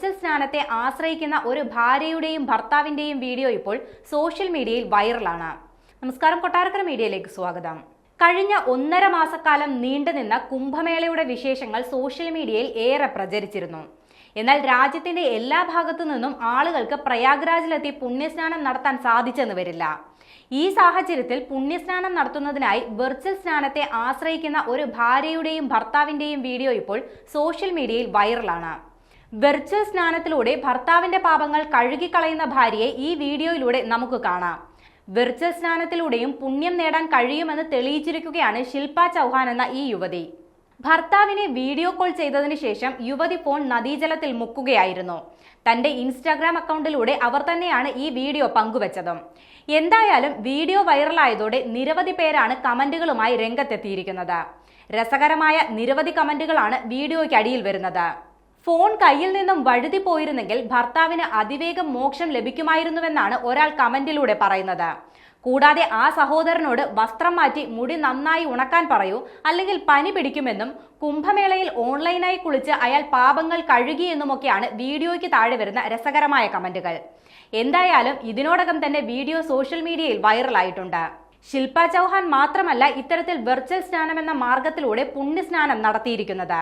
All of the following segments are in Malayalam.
വെർച്വൽ സ്നാനത്തെ ആശ്രയിക്കുന്ന ഒരു ഭാര്യയുടെയും ഭർത്താവിന്റെയും വീഡിയോ ഇപ്പോൾ സോഷ്യൽ മീഡിയയിൽ വൈറലാണ്. നമസ്കാരം, കൊട്ടാരക്കര മീഡിയയിലേക്ക് സ്വാഗതം. കഴിഞ്ഞ 1.5 മാസക്കാലം നീണ്ടുനിന്ന കുംഭമേളയുടെ വിശേഷങ്ങൾ സോഷ്യൽ മീഡിയയിൽ ഏറെ പ്രചരിച്ചിരുന്നു. എന്നാൽ രാജ്യത്തിന്റെ എല്ലാ ഭാഗത്തു നിന്നും ആളുകൾക്ക് പ്രയാഗ്രാജിലെത്തി പുണ്യസ്നാനം നടത്താൻ സാധിച്ചെന്ന് വരില്ല. ഈ സാഹചര്യത്തിൽ പുണ്യസ്നാനം നടത്തുന്നതിനായി വെർച്വൽ സ്നാനത്തെ ആശ്രയിക്കുന്ന ഒരു ഭാര്യയുടെയും ഭർത്താവിന്റെയും വീഡിയോ ഇപ്പോൾ സോഷ്യൽ മീഡിയയിൽ വൈറലാണ്. വെർച്വൽ സ്നാനത്തിലൂടെ ഭർത്താവിന്റെ പാപങ്ങൾ കഴുകിക്കളയുന്ന ഭാര്യയെ ഈ വീഡിയോയിലൂടെ നമുക്ക് കാണാം. വെർച്വൽ സ്നാനത്തിലൂടെയും പുണ്യം നേടാൻ കഴിയുമെന്ന് തെളിയിച്ചിരിക്കുകയാണ് ശില്പ ചൗഹാൻ എന്ന ഈ യുവതി. ഭർത്താവിനെ വീഡിയോ കോൾ ചെയ്തതിനു ശേഷം യുവതി ഫോൺ നദീജലത്തിൽ മുക്കുകയായിരുന്നു. തന്റെ ഇൻസ്റ്റാഗ്രാം അക്കൗണ്ടിലൂടെ അവർ തന്നെയാണ് ഈ വീഡിയോ പങ്കുവച്ചതും. എന്തായാലും വീഡിയോ വൈറലായതോടെ നിരവധി പേരാണ് കമന്റുകളുമായി രംഗത്തെത്തിയിരിക്കുന്നത്. രസകരമായ നിരവധി കമന്റുകളാണ് വീഡിയോയ്ക്ക് അടിയിൽ വരുന്നത്. ഫോൺ കയ്യിൽ നിന്നും വഴുതി പോയിരുന്നെങ്കിൽ ഭർത്താവിന് അതിവേഗം മോക്ഷം ലഭിക്കുമായിരുന്നുവെന്നാണ് ഒരാൾ കമന്റിലൂടെ പറയുന്നത്. കൂടാതെ ആ സഹോദരനോട് വസ്ത്രം മാറ്റി മുടി നന്നായി ഉണക്കാൻ പറയൂ, അല്ലെങ്കിൽ പനി പിടിക്കുമെന്നും കുംഭമേളയിൽ ഓൺലൈനായി കുളിച്ച് അയാൾ പാപങ്ങൾ കഴുകിയെന്നുമൊക്കെയാണ് വീഡിയോയ്ക്ക് താഴെ വരുന്ന രസകരമായ കമന്റുകൾ. എന്തായാലും ഇതിനോടകം തന്നെ വീഡിയോ സോഷ്യൽ മീഡിയയിൽ വൈറലായിട്ടുണ്ട്. ശില്പ ചൗഹാൻ മാത്രമല്ല ഇത്തരത്തിൽ വെർച്വൽ സ്നാനം എന്ന മാർഗത്തിലൂടെ പുണ്യസ്നാനം നടത്തിയിരിക്കുന്നത്.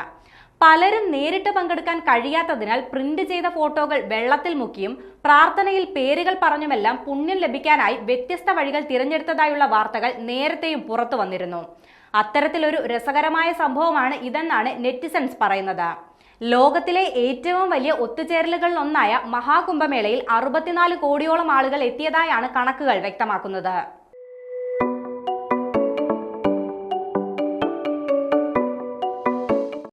പലരും നേരിട്ട് പങ്കെടുക്കാൻ കഴിയാത്തതിനാൽ പ്രിന്റ് ചെയ്ത ഫോട്ടോകൾ വെള്ളത്തിൽ മുക്കിയും പ്രാർത്ഥനയിൽ പേരുകൾ പറഞ്ഞുമെല്ലാം പുണ്യം ലഭിക്കാനായി വ്യത്യസ്ത വഴികൾ തിരഞ്ഞെടുത്തതായുള്ള വാർത്തകൾ നേരത്തെയും പുറത്തു വന്നിരുന്നു. അത്തരത്തിലൊരു രസകരമായ സംഭവമാണ് ഇതെന്നാണ് നെറ്റിസൺസ് പറയുന്നത്. ലോകത്തിലെ ഏറ്റവും വലിയ ഒത്തുചേരലുകളിലൊന്നായ മഹാകുംഭമേളയിൽ 64 കോടിയോളം ആളുകൾ എത്തിയതായാണ് കണക്കുകൾ വ്യക്തമാക്കുന്നത്.